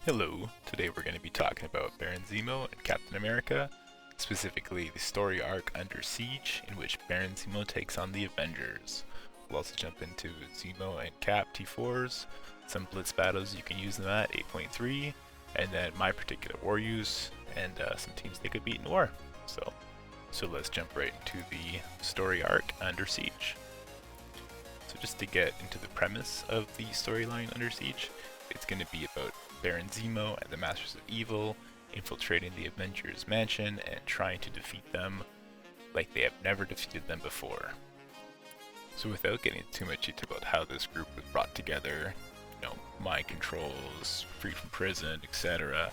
Hello, today we're going to be talking about Baron Zemo and Captain America, specifically the story arc Under Siege, in which Baron Zemo takes on the Avengers. We'll also jump into Zemo and Cap T4s, some Blitz battles you can use them at 8.3, and then my particular war use, and some teams they could beat in war. So let's jump right into the story arc Under Siege. So just to get into the premise of the storyline Under Siege, it's going to be about Baron Zemo and the Masters of Evil infiltrating the Avengers mansion and trying to defeat them like they have never defeated them before. So without getting too much into about how this group was brought together, mind controls, freed from prison, etc.,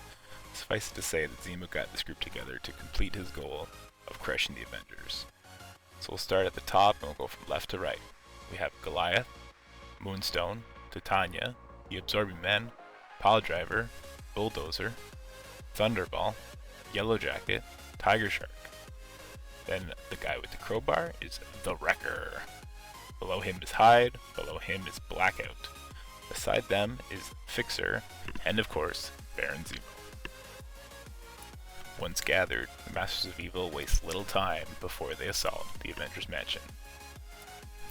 suffice it to say that Zemo got this group together to complete his goal of crushing the Avengers. So we'll start at the top and we'll go from left to right. We have Goliath, Moonstone, Titania, the Absorbing Man, Pile Driver, Bulldozer, Thunderball, Yellow Jacket, Tiger Shark. Then the guy with the crowbar is the Wrecker. Below him is Hyde, below him is Blackout. Beside them is Fixer, and of course, Baron Zemo. Once gathered, the Masters of Evil waste little time before they assault the Avengers mansion.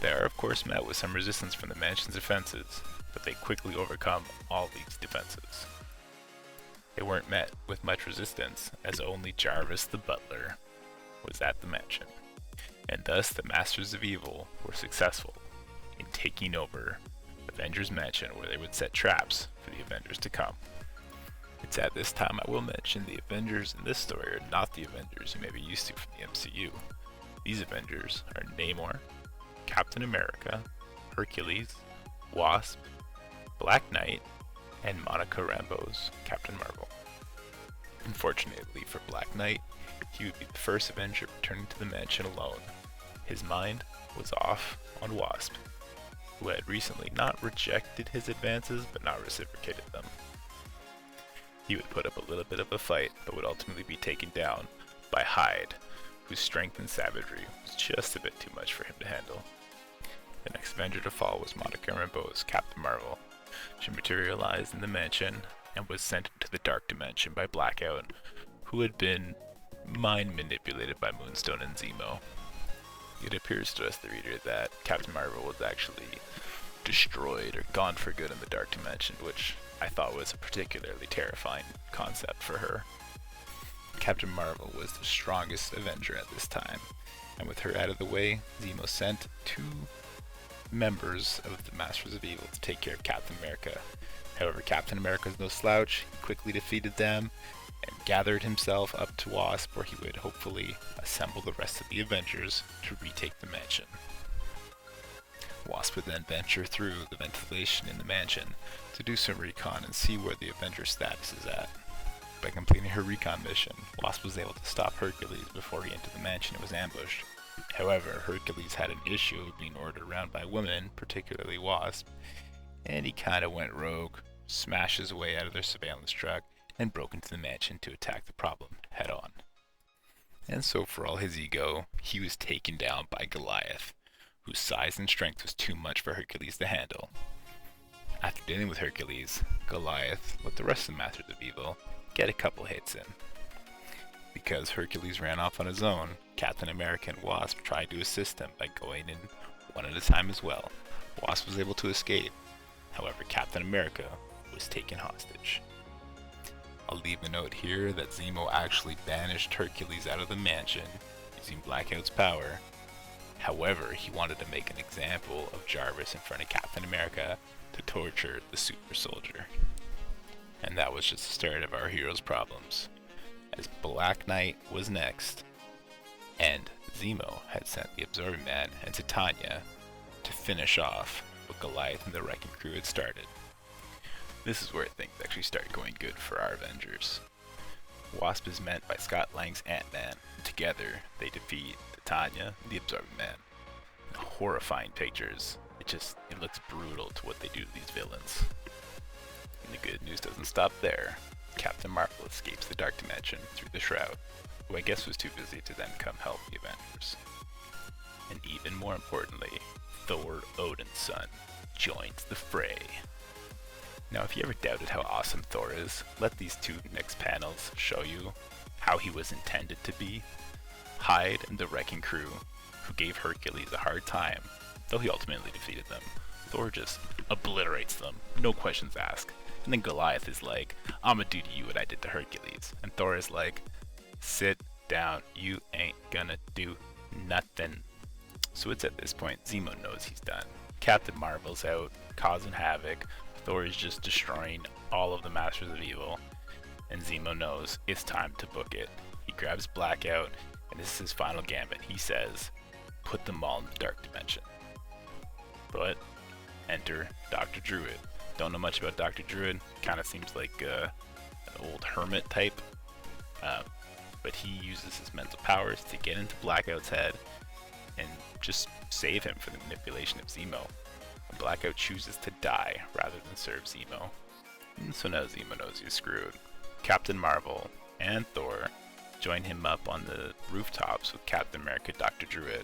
They are of course met with some resistance from the mansion's defenses, but they quickly overcome all these defenses. They weren't met with much resistance, as only Jarvis the Butler was at the mansion, and thus the Masters of Evil were successful in taking over Avengers Mansion, where they would set traps for the Avengers to come. It's at this time I will mention the Avengers in this story are not the Avengers you may be used to from the MCU. These Avengers are Namor, Captain America, Hercules, Wasp, Black Knight, and Monica Rambeau's Captain Marvel. Unfortunately for Black Knight, he would be the first Avenger returning to the mansion alone. His mind was off on Wasp, who had recently not rejected his advances but not reciprocated them. He would put up a little bit of a fight, but would ultimately be taken down by Hyde, whose strength and savagery was just a bit too much for him to handle. The next Avenger to fall was Monica Rambeau's Captain Marvel. She materialized in the mansion and was sent into the Dark Dimension by Blackout, who had been mind manipulated by Moonstone and Zemo. It appears to us, the reader, that Captain Marvel was actually destroyed or gone for good in the Dark Dimension, which I thought was a particularly terrifying concept for her. Captain Marvel was the strongest Avenger at this time, and with her out of the way, Zemo sent two members of the Masters of Evil to take care of Captain America. However, Captain America is no slouch. He quickly defeated them and gathered himself up to Wasp, where he would hopefully assemble the rest of the Avengers to retake the mansion. Wasp would then venture through the ventilation in the mansion to do some recon and see where the Avenger status is at. By completing her recon mission, Wasp was able to stop Hercules before he entered the mansion and was ambushed. However, Hercules had an issue of being ordered around by women, particularly Wasp, and he kinda went rogue, smashed his way out of their surveillance truck, and broke into the mansion to attack the problem head on. And so for all his ego, he was taken down by Goliath, whose size and strength was too much for Hercules to handle. After dealing with Hercules, Goliath, with the rest of the Masters of Evil, get a couple hits in. Because Hercules ran off on his own, Captain America and Wasp tried to assist him by going in one at a time as well. Wasp was able to escape. However, Captain America was taken hostage. I'll leave a note here that Zemo actually banished Hercules out of the mansion using Blackout's power. However, he wanted to make an example of Jarvis in front of Captain America to torture the super soldier. And that was just the start of our hero's problems, as Black Knight was next, and Zemo had sent the Absorbing Man and Titania to finish off what Goliath and the Wrecking Crew had started. This is where things actually start going good for our Avengers. Wasp is met by Scott Lang's Ant-Man, and together they defeat Titania and the Absorbing Man. Horrifying pictures. It looks brutal to what they do to these villains. And the good news doesn't stop there. Captain Marvel escapes the Dark Dimension through the Shroud, who I guess was too busy to then come help the Avengers. And even more importantly, Thor, Odin's son, joins the fray. Now, if you ever doubted how awesome Thor is, let these two next panels show you how he was intended to be. Hyde and the Wrecking Crew, who gave Hercules a hard time, though he ultimately defeated them, Thor just obliterates them, no questions asked. And then Goliath is like, I'ma do to you what I did to Hercules. And Thor is like, sit down, you ain't gonna do nothing. So it's at this point, Zemo knows he's done. Captain Marvel's out, causing havoc. Thor is just destroying all of the Masters of Evil. And Zemo knows it's time to book it. He grabs Blackout, and this is his final gambit. He says, put them all in the Dark Dimension. But enter Dr. Druid. Don't know much about Dr. Druid. Kind of seems like an old hermit type. But he uses his mental powers to get into Blackout's head and just save him from the manipulation of Zemo. And Blackout chooses to die rather than serve Zemo. And so now Zemo knows he's screwed. Captain Marvel and Thor join him up on the rooftops with Captain America, Dr. Druid.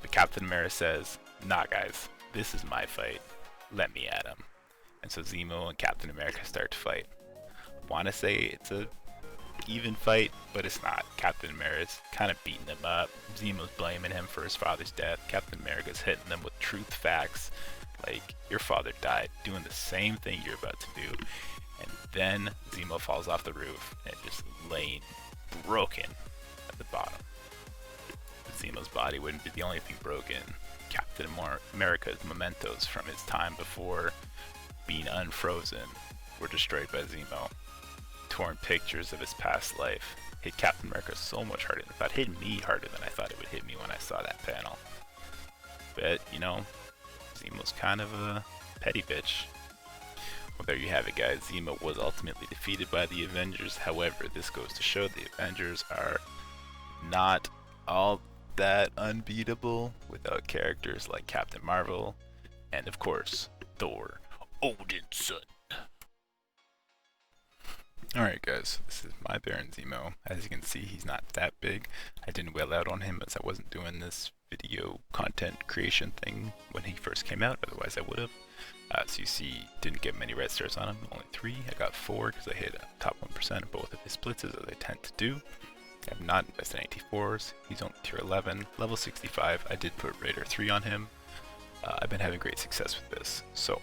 But Captain America says, nah guys, this is my fight. Let me at him. And so Zemo and Captain America start to fight. Want to say it's a even fight, but it's not. Captain America's kind of beating him up. Zemo's blaming him for his father's death. Captain America's hitting them with truth facts, like, your father died doing the same thing you're about to do. And then Zemo falls off the roof and just laying broken at the bottom. But Zemo's body wouldn't be the only thing broken. Captain America's mementos from his time before being unfrozen were destroyed by Zemo. Torn pictures of his past life hit Captain America so much harder. In fact, hit me harder than I thought it would hit me when I saw that panel. But, you know, Zemo's kind of a petty bitch. Well, there you have it, guys. Zemo was ultimately defeated by the Avengers. However, this goes to show the Avengers are not all that unbeatable without characters like Captain Marvel and, of course, Thor, Odin's son. Alright guys, this is my Baron Zemo. As you can see, he's not that big. I didn't wail out on him as I wasn't doing this video content creation thing when he first came out, otherwise I would have. So you see, didn't get many red stars on him, only 3. I got 4 because I hit top 1% of both of his blitzes as I tend to do. I have not invested in AT4s, he's only tier 11, level 65. I did put Raider 3 on him. I've been having great success with this. So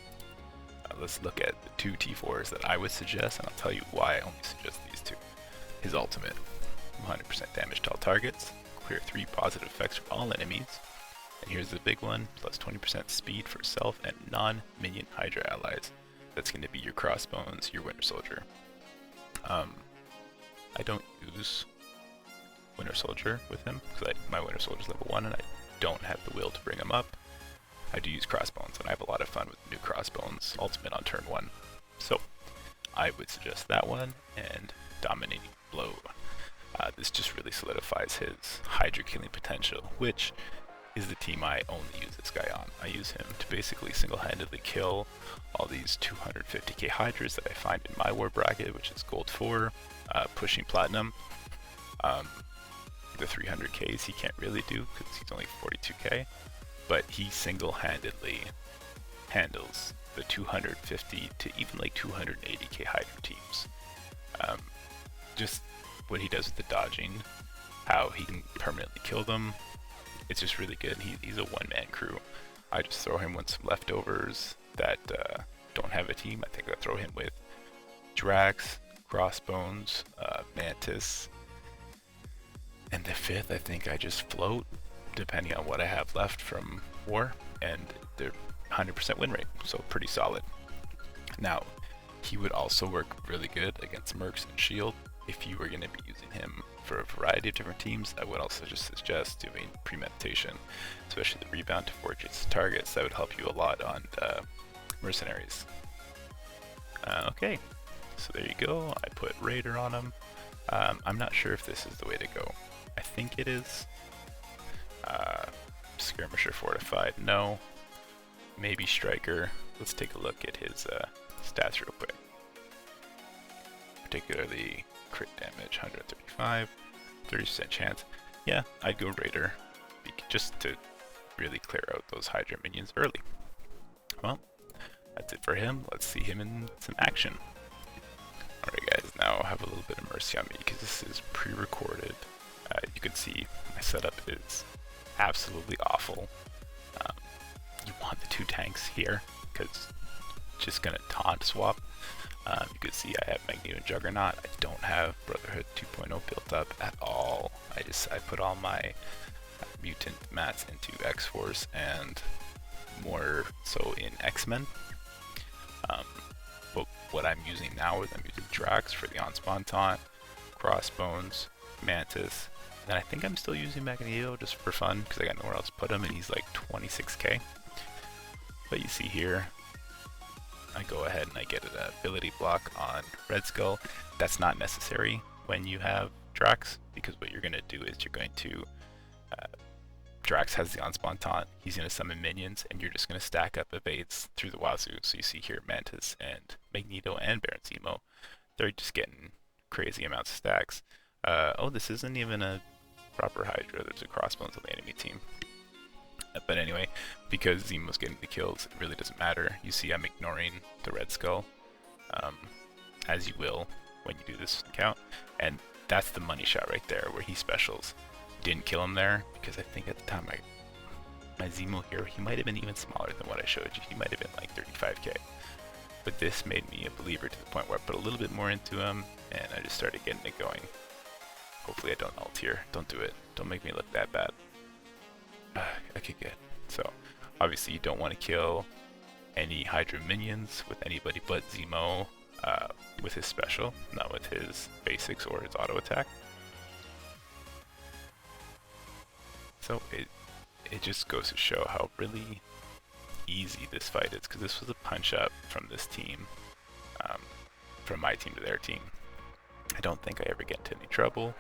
let's look at the 2 T4s that I would suggest, and I'll tell you why I only suggest these 2. His ultimate, 100% damage to all targets, clear 3 positive effects from all enemies, and here's the big one, plus 20% speed for self and non-minion Hydra allies. That's going to be your Crossbones, your Winter Soldier. I don't use Winter Soldier with him, because my Winter Soldier's level 1 and I don't have the will to bring him up. I do use Crossbones, and I have a lot of fun with new Crossbones ultimate on turn 1. So, I would suggest that one, and Dominating Blow. This just really solidifies his Hydra killing potential, which is the team I only use this guy on. I use him to basically single-handedly kill all these 250k Hydras that I find in my war bracket, which is gold 4, pushing platinum. The 300ks he can't really do, because he's only 42k. But he single-handedly handles the 250 to even like 280k Hydra teams. Just what he does with the dodging, how he can permanently kill them, it's just really good. He's a one-man crew. I just throw him with some leftovers that don't have a team. I think I throw him with Drax, Crossbones, Mantis, and the 5th I think I just float, depending on what I have left from war, and they're 100% win rate, so pretty solid. Now, he would also work really good against Mercs and Shield. If you were going to be using him for a variety of different teams, I would also just suggest doing premeditation, especially the rebound to 4 adjacent targets. That would help you a lot on mercenaries. Okay, so there you go. I put Raider on him. I'm not sure if this is the way to go. I think it is. Skirmisher Fortified, no. Maybe Striker. Let's take a look at his stats real quick. Particularly crit damage, 135, 30% chance. Yeah, I'd go Raider, just to really clear out those Hydra minions early. Well, That's it for him. Let's see him in some action. Alright guys, now have a little bit of mercy on me because this is pre-recorded. You can see my setup is absolutely awful. You want the 2 tanks here because just gonna taunt swap. You can see I have Magneto and Juggernaut. I don't have Brotherhood 2.0 built up at all. I put all my mutant mats into X-Force and more so in X-Men. But what I'm using now is I'm using Drax for the on-spawn taunt, Crossbones, Mantis, and I think I'm still using Magneto just for fun because I got nowhere else to put him and he's like 26k. But you see here, I go ahead and I get an ability block on Red Skull. That's not necessary when you have Drax because what you're going to do is you're going to Drax has the on-spawn taunt, he's going to summon minions, and you're just going to stack up evades through the wazoo. So you see here Mantis and Magneto and Baron Zemo, they're just getting crazy amounts of stacks. Oh, this isn't even a proper Hydra, there's a Crossbones on the enemy team. But anyway, because Zemo's getting the kills, it really doesn't matter. You see I'm ignoring the Red Skull, as you will when you do this count, and that's the money shot right there where he specials. Didn't kill him there because I think at the time my Zemo here, he might have been even smaller than what I showed you. He might have been like 35k. But this made me a believer to the point where I put a little bit more into him and I just started getting it going. Hopefully I don't ult here. Don't do it. Don't make me look that bad. Okay, good. So obviously you don't want to kill any Hydra minions with anybody but Zemo with his special, not with his basics or his auto attack. So it just goes to show how really easy this fight is, because this was a punch up from this team, from my team to their team. I don't think I ever get into any trouble,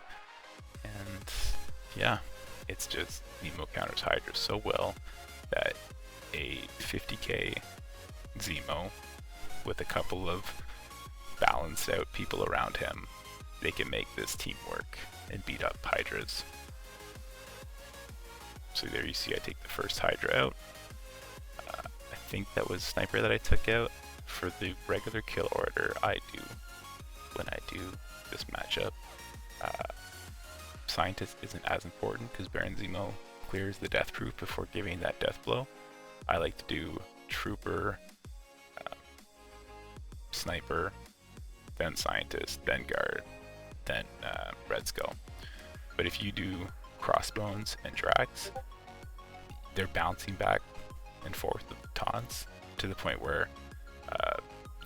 and yeah, it's just Zemo counters Hydra so well that a 50k Zemo with a couple of balanced out people around him, they can make this team work and beat up Hydras. So there you see I take the first Hydra out. I think that was Sniper that I took out. For the regular kill order I do when I do this matchup, Scientist isn't as important because Baron Zemo clears the death proof before giving that death blow. I like to do Trooper, Sniper, then Scientist, then Guard, then Red Skull. But if you do Crossbones and Drax, they're bouncing back and forth with taunts to the point where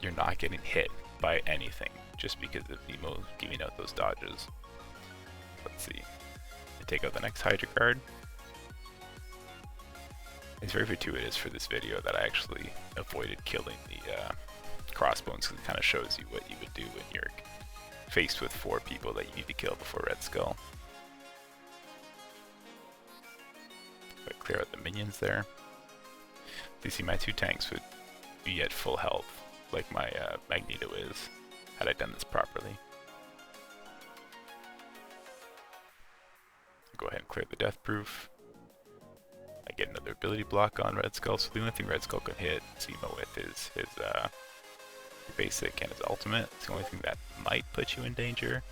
you're not getting hit by anything just because of Zemo giving out those dodges. Let's see. I take out the next Hydra card. It's very fortuitous for this video that I actually avoided killing the Crossbones, because it kind of shows you what you would do when you're faced with 4 people that you need to kill before Red Skull. But clear out the minions there. You see my 2 tanks would be at full health like my Magneto is had I done this properly. Go ahead and clear the death proof. I get another ability block on Red Skull, so the only thing Red Skull can hit Zemo with is his basic and his ultimate. It's the only thing that might put you in danger,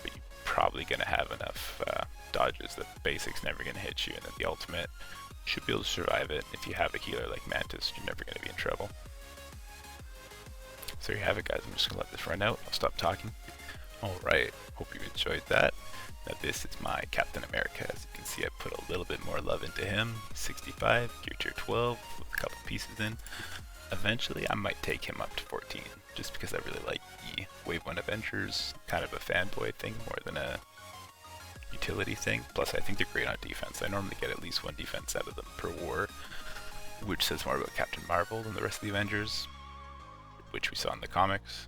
but you're probably going to have enough dodges that the basic's never going to hit you, and then the ultimate should be able to survive it. If you have a healer like Mantis, you're never going to be in trouble. So there you have it, guys. I'm just going to let this run out. I'll stop talking. Alright, hope you enjoyed that. Now this is my Captain America. As you can see, I put a little bit more love into him. 65, gear tier 12, with a couple pieces in. Eventually, I might take him up to 14, just because I really like the Wave 1 Avengers, kind of a fanboy thing more than a utility thing. Plus, I think they're great on defense. I normally get at least 1 defense out of them per war, which says more about Captain Marvel than the rest of the Avengers, which we saw in the comics.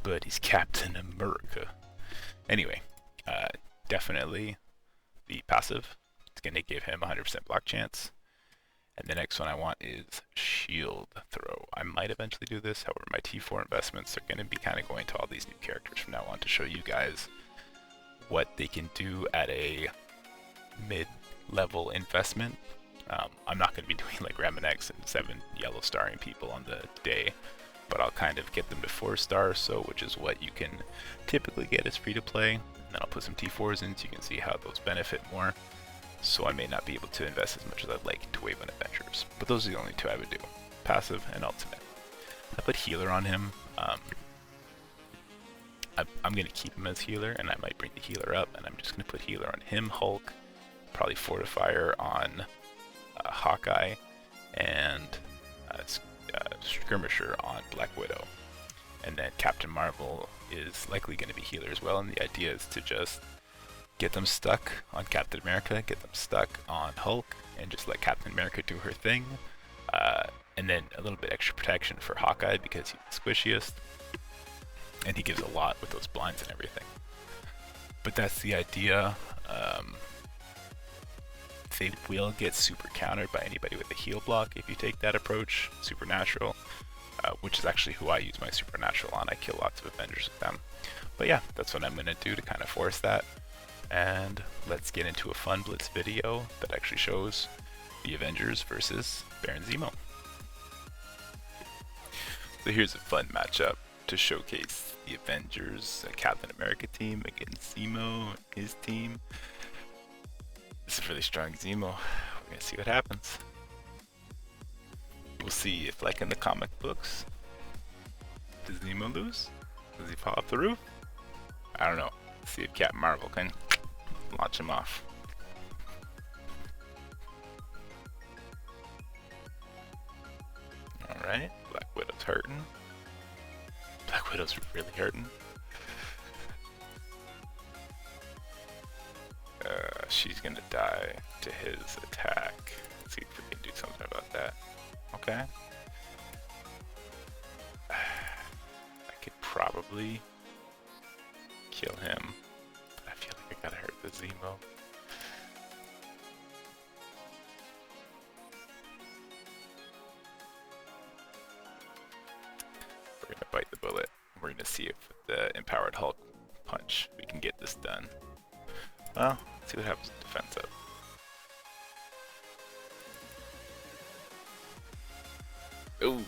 But he's Captain America. Anyway, definitely the passive. It's going to give him 100% block chance. And the next one I want is shield throw. I might eventually do this, however my T4 investments are going to be kind of going to all these new characters from now on to show you guys what they can do at a mid-level investment I'm not going to be doing like Ramanex and 7 yellow starring people on the day, but I'll kind of get them to 4 stars, so which is what you can typically get as free to play. And then I'll put some T4s in so you can see how those benefit more. So I may not be able to invest as much as I'd like to wave on Avengers, but those are the only 2 I would do, passive and ultimate. I put healer on him. I'm going to keep him as healer, and I might bring the healer up, and I'm just going to put healer on him, Hulk, probably Fortifier on Hawkeye, and Skirmisher on Black Widow. And then Captain Marvel is likely going to be healer as well, and the idea is to just get them stuck on Captain America, get them stuck on Hulk, and just let Captain America do her thing. And then a little bit extra protection for Hawkeye because he's the squishiest, and he gives a lot with those blinds and everything. But that's the idea. They will get super countered by anybody with a heal block if you take that approach, Supernatural, which is actually who I use my Supernatural on. I kill lots of Avengers with them. But yeah, that's what I'm going to do to kind of force that. And let's get into a fun Blitz video that actually shows the Avengers versus Baron Zemon. So here's a fun matchup to showcase the Avengers Captain America team against Zemo and his team. This is really strong Zemo. We're gonna see what happens. We'll see if, like in the comic books, does Zemo lose? Does he fall off the roof? I don't know. Let's see if Captain Marvel can launch him off. Alright, Black Widow's hurting. Black Widow's really hurting. She's gonna die to his attack. Let's see if we can do something about that. Okay. I could probably kill him. I feel like I gotta hurt the Zemo. We're gonna bite the bullet. We're gonna see if with the Empowered Hulk punch we can get this done. Well, let's see what happens with defense up. Ooh,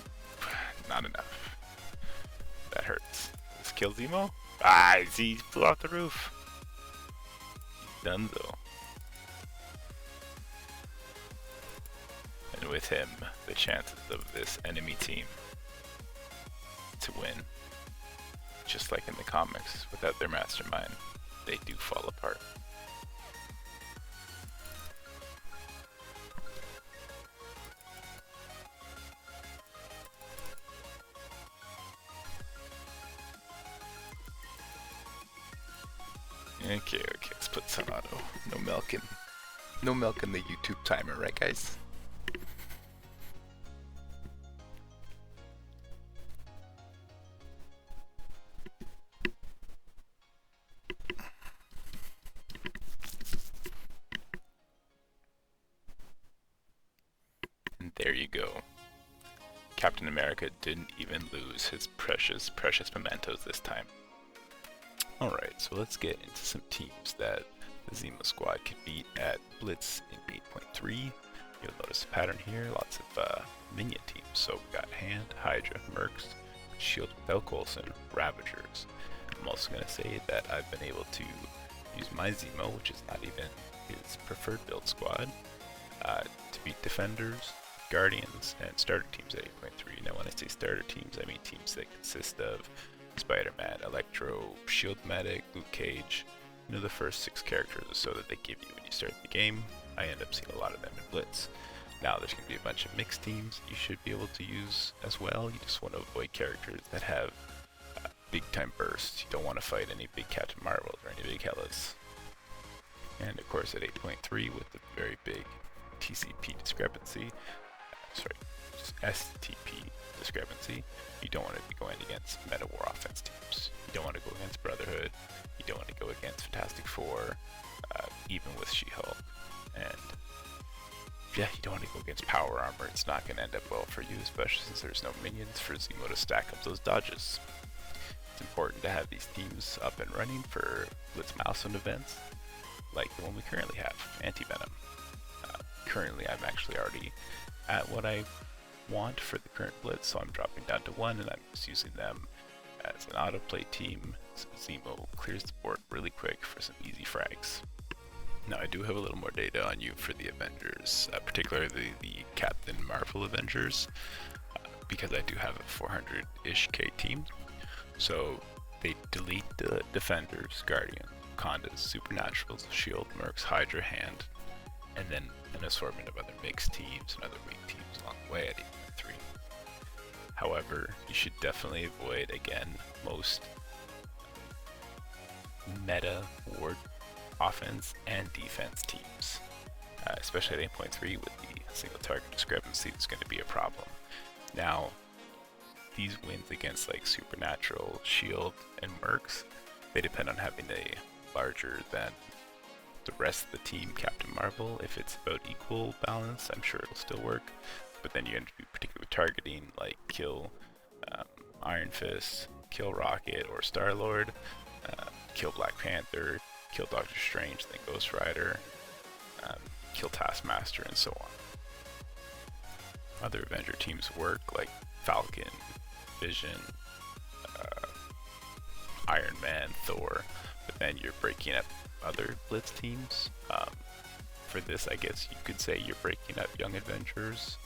not enough. That hurts. Let's kill Zemo. Ah, he flew off the roof. He's done though. And with him, the chances of this enemy team to win, just like in the comics, without their mastermind, they do fall apart. Okay, let's put some auto. No milking. No milking the YouTube timer, right guys? And there you go. Captain America didn't even lose his precious mementos this time. Alright, so let's get into some teams that the Zemo squad can beat at Blitz in 8.3. You'll notice a pattern here, lots of minion teams. So we got Hand, Hydra, Mercs, Shield without Coulson, Ravagers. I'm also going to say that I've been able to use my Zemo, which is not even his preferred build squad, to beat Defenders, Guardians, and starter teams at 8.3. Now when I say starter teams, I mean teams that consist of Spider-Man, Electro, Shield Medic, Luke Cage, you know, the first 6 characters or so that they give you when you start the game. I end up seeing a lot of them in Blitz. Now there's going to be a bunch of mixed teams you should be able to use as well. You just want to avoid characters that have big time bursts. You don't want to fight any big Captain Marvels or any big Hellas. And of course at 8.3 with the very big TCP discrepancy, STP discrepancy, you don't want to be going against meta war offense teams. You don't want to go against Brotherhood. You don't want to go against Fantastic Four, even with She-Hulk. And yeah, you don't want to go against Power Armor. It's not going to end up well for you, especially since there's no minions for Zemo to stack up those dodges. It's important to have these teams up and running for Blitz milestone events, like the one we currently have, Anti-Venom. currently I'm actually already at what I want for the current Blitz, so I'm dropping down to 1 and I'm just using them as an autoplay team, so Zemo clears the board really quick for some easy frags. Now I do have a little more data on you for the Avengers, particularly the Captain Marvel Avengers, because I do have a 400-ish K team. So they delete the Defenders, Guardians, Condas, Supernaturals, Shield, Mercs, Hydra, Hand, and then an assortment of other mixed teams and other weak teams along the way at even 3. However, you should definitely avoid, again, most meta ward offense and defense teams, especially at 8.3 with the single target discrepancy is going to be a problem. Now, these wins against like Supernatural, Shield, and Mercs, they depend on having a larger than the rest of the team Captain Marvel. If it's about equal balance, I'm sure it'll still work, but then you end up particularly targeting like kill Iron Fist, kill Rocket or Star-Lord, kill Black Panther, kill Doctor Strange, then Ghost Rider, kill Taskmaster, and so on. Other Avenger teams work like Falcon, Vision, Iron Man, Thor, but then you're breaking up other Blitz teams. For this, I guess you could say you're breaking up Young Avengers.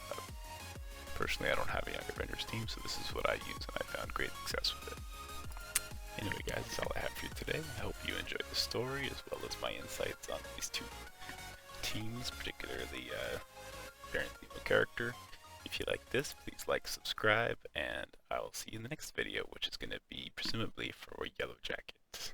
Personally, I don't have a Young Avengers team, so this is what I use, and I found great success with it. Anyway guys, that's all I have for you today. I hope you enjoyed the story as well as my insights on these two teams, particularly Baron Zemon character. If you like this, please like, subscribe, and I will see you in the next video, which is going to be presumably for Yellow Jacket.